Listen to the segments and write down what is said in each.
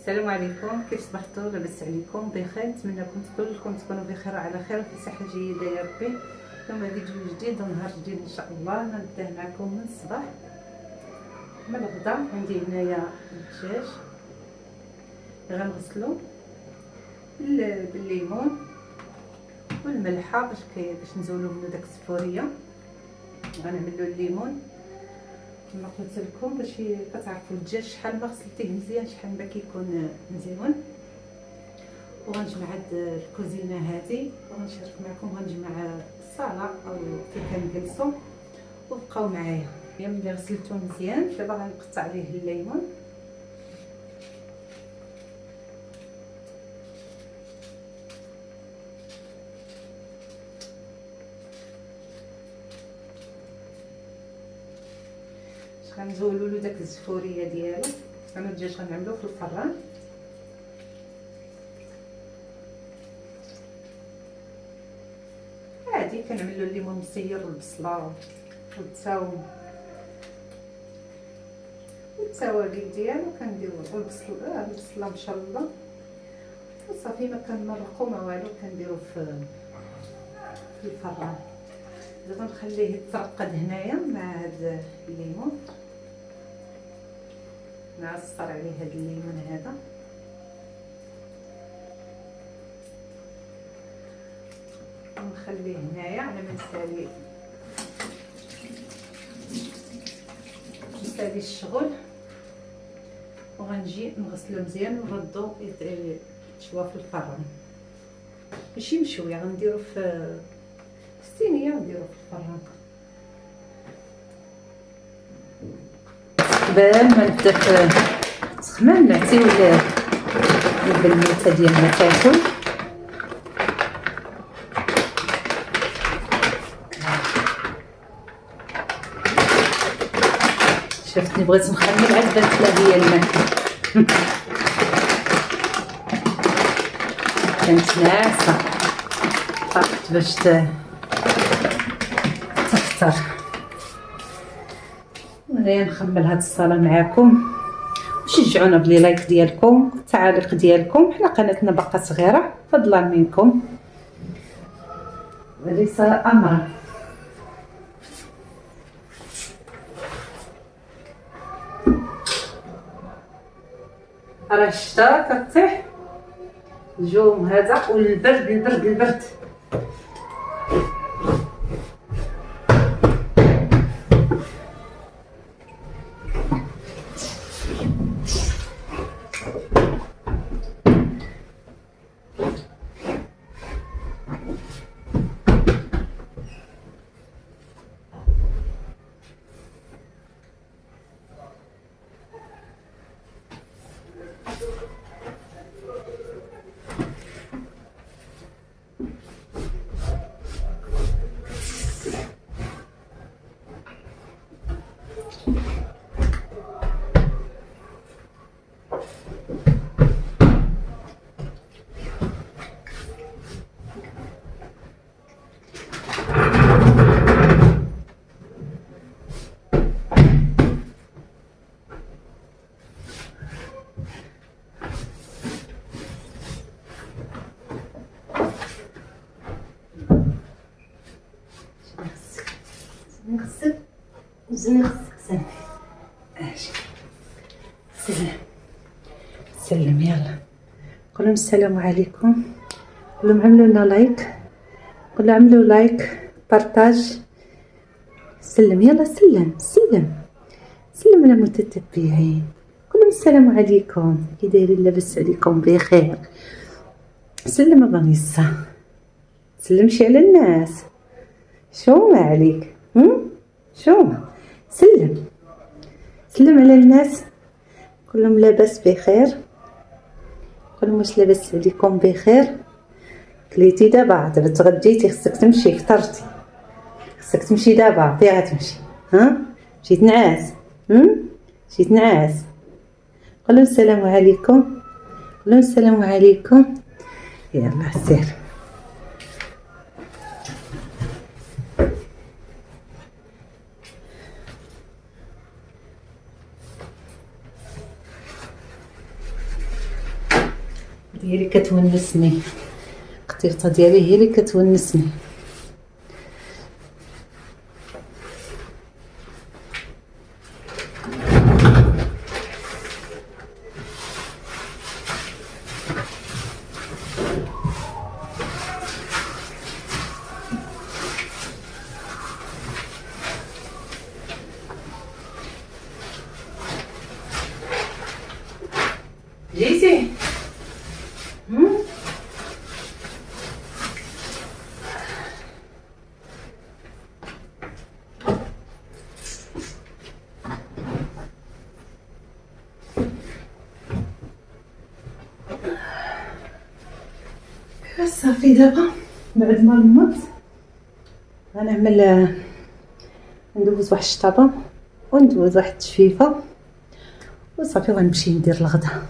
السلام عليكم، كيف صبحتوا؟ لاباس عليكم؟ بخير، نتمنىكم كلكم تكونوا بخير وعلى خير وفي صحه جيده يا ربي. اليوم فيديو جديد ونهار جديد ان شاء الله. نبدا معكم من الصباح من الغدا. عندي هنايا الدجاج غنغسلو بالليمون والملحه باش نزولو منو داك الصفوريه. غنعمل له الليمون كما قلت لكم باش كتعرفوا الدجاج شحال ما غسلتيه مزيان شحال ما كيكون مزيون. وغنجمع هاد الكوزينه هذه وغنشارك معكم، غنجمع الصاله او كيف كنجلسوا وبقاو معايا. ملي غسلته مزيان دابا غنقطع عليه الليمون غنزولوا له داك الزفوريه ديالو. انا الدجاج غنعملوه في الفران. عادي كنعمل له الليمون مسير والبصله والثوم والتوابل ديالو كنديرو البصله مشلضه وصافي. ما كنمرقو ما والو، كنديرو في الفران. دابا نخليه يترقد هنايا مع هاد الليمون، نعصر عليه هاد الليمون هذا. ونخليه هنايا على ما نسالي الشغل. وغنجي نغسلو مزيان ونردو يتشوى في الفران. ماشي مشويه، غنديرو في الصينيه ونديرو في الفران. قبل ما نبدا تسخمن نعطيو البنوته ديالنا تاكل. شفتني بغيت نخمل عاد بانت لا هي الماكله. كانت ناعسه طاقت باش تفطر. غير نخمل هاد الصاله معاكم وشجعونا بلي لايك ديالكم والتعاليق ديالكم. حنا قناتنا باقا صغيره، فضلا منكم. رساله امر. راه الشتا كطيح الجو هذا والبرد البرد. نغسل صافي. سلم يلا. قول لهم السلام عليكم، قول لهم عملوا لنا لايك، قول لهم عملوا لايك بارطاج. سلم يلا، سلم على المتتبعين. قول لهم السلام عليكم، كي دايرين؟ لاباس عليكم بخير؟ سلم الرنيسه، سلمشي على الناس. شو ما عليك؟ شو سلم على الناس. كلهم لاباس بخير، كلهم واش لاباس عليكم بخير؟ كليتي دابا تغديتي، خصك تمشي فطرتي، خصك تمشي دابا. فين غتمشي؟ مشيت نعاس. قولوا السلام عليكم، يلا سير. هي اللي كتونسني، القطيرطه ديالي هي اللي كتونسني. جيتي صافي. دابا بعد ما نمط غنعمل ندوز واحد الشطابه وندوز واحد التشفيفه وصافي غنمشي ندير الغدا.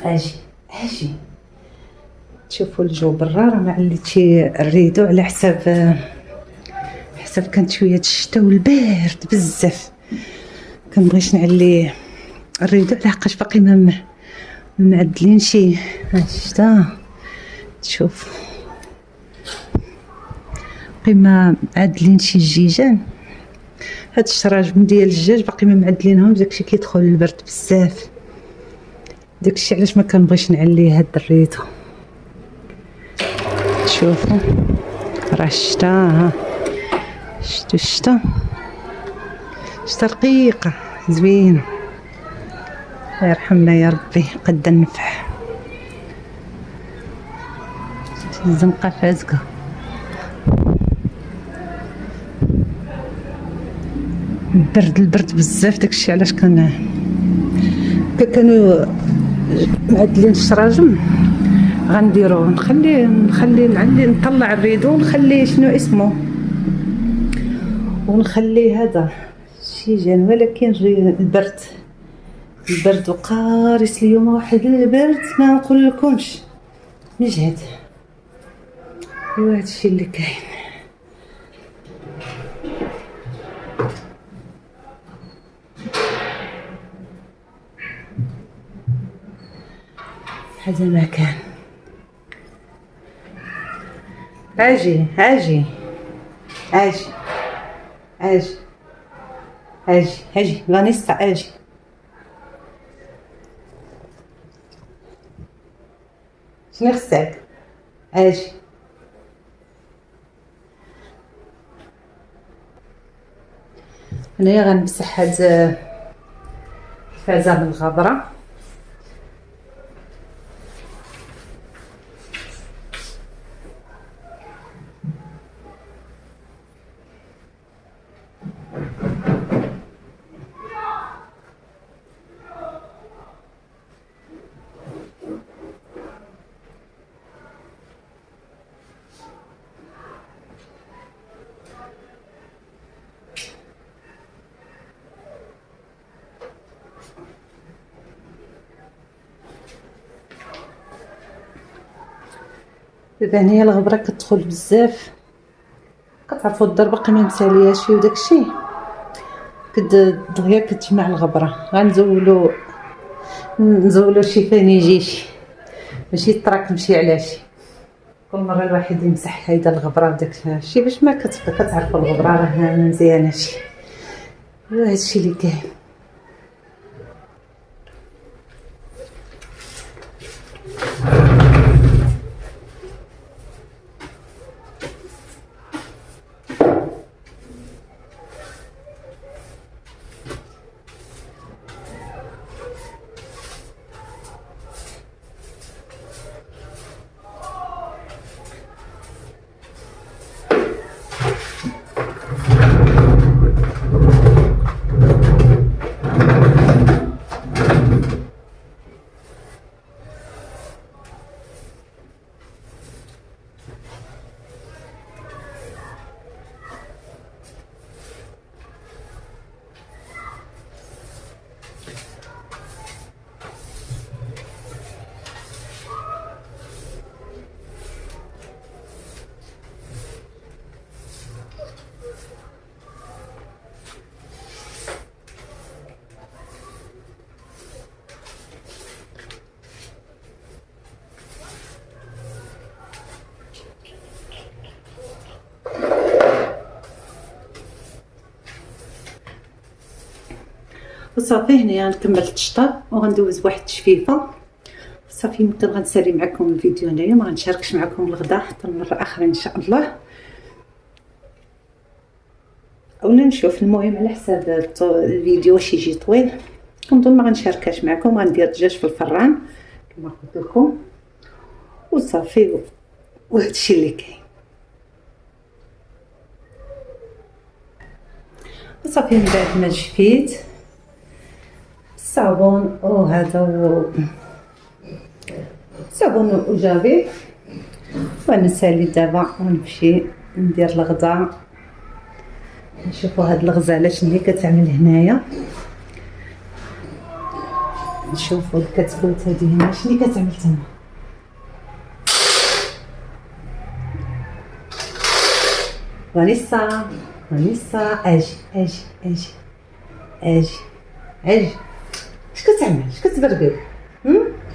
اجي تشوفوا الجو برا راه ما عليتش الريدو على حسب كانت شويه الشتا والبارد بزاف. كنبغيش نعلي الريدو لحقاش باقي ما معدلين شي الشتا. تشوف باقي ما معدلين شي الجيجان. هاد الشراجم ديال الدجاج باقي ما معدلينهم، داكشي كيدخل البرد بزاف. داكشي علاش ما كنبغيش نعلي هاد الريدو. شوفوا راه الشتا، ها شتو الشتا رقيقه زوينه. الله يرحمنا يا ربي قد النفح. الزنقه فازقه. البرد بزاف، داكشي علاش كانوا معدلين الشراجم. غنديرو نخلي نعلي نطلع الريدو ونخلي شنو اسمه ونخلي هذا الشيجان. ولكن البرد وقارس اليوم، واحد البرد ما نقول لكمش مجهد. ايوا هادشي اللي كاين. هذا ما كان. اجي فانيسا اجي. شنو خصك؟ اجي. هنايا غنمسح هاد الفازه من الغبره. دابا هنايا الغبره كتدخل بزاف، كتعرفوا الدار باقي ما مسالياش وداكشي دغيا كتجمع الغبره. غنزولو شي فانيجيش باش يتراكمشي على شي. كل مره الواحد يمسح هيدا الغبره وداك الشيء باش ما كتعرفوا الغبره راه مزيانه. ايوا هادشي اللي كاين. وصافي هنايا كملت الشطاب وغندوز واحد الشفيفه صافي. يمكن غنسالي معكم الفيديو هنايا، ما غنشاركش معكم الغدا حتى المره اخرى ان شاء الله، اولا نشوف. المهم على حساب الفيديو واش يجي طويل كنظن ما غنشاركهاش معكم. غندير الدجاج في الفران كما قلت لكم وصافي، وهادشي اللي كاين. وصافي من بعد ما جفيت الصابون وهذا صابون وجافي ونسالي دابا ونمشي ندير الغدا. نشوفوا هاد الغزاله شنو هي كتعمل هنايا، نشوفوا الكتكوت هادي هنا شنو كتعمل تما. ونيسا اجي اجي اجي اجي اجي، اش كتعمل؟ اش كتبرقل؟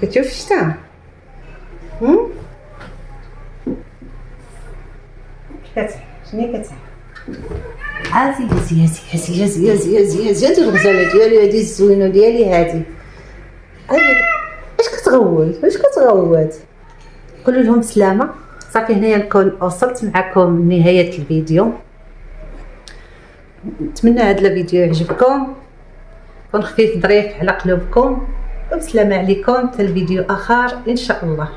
كتشوف شتا؟ شنو كتعمل؟ هاتي هاتي الغزاله ديالي هادي الزوينه ديالي هادي. اش كتغوت؟ قولوا لهم سلامه. صافي هنايا نكون وصلت معكم لنهايه الفيديو. نتمنى هذا الفيديو يعجبكم، يكون خفيف ظريف على قلوبكم، وبسلامه عليكم. حتى الفيديو اخر ان شاء الله.